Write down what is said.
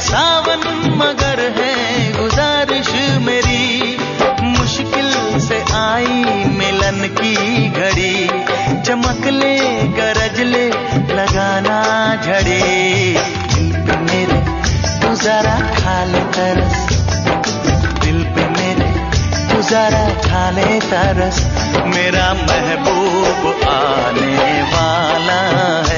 सावन मगर है गुजारिश मेरी, मुश्किल से आई मिलन की घड़ी, चमक ले गरज ले लगाना झड़ी। दिल पे मेरे तू जरा खा ले तरस, दिल पे मेरे तू जरा खा ले तरस, मेरा महबूब आने वाला है।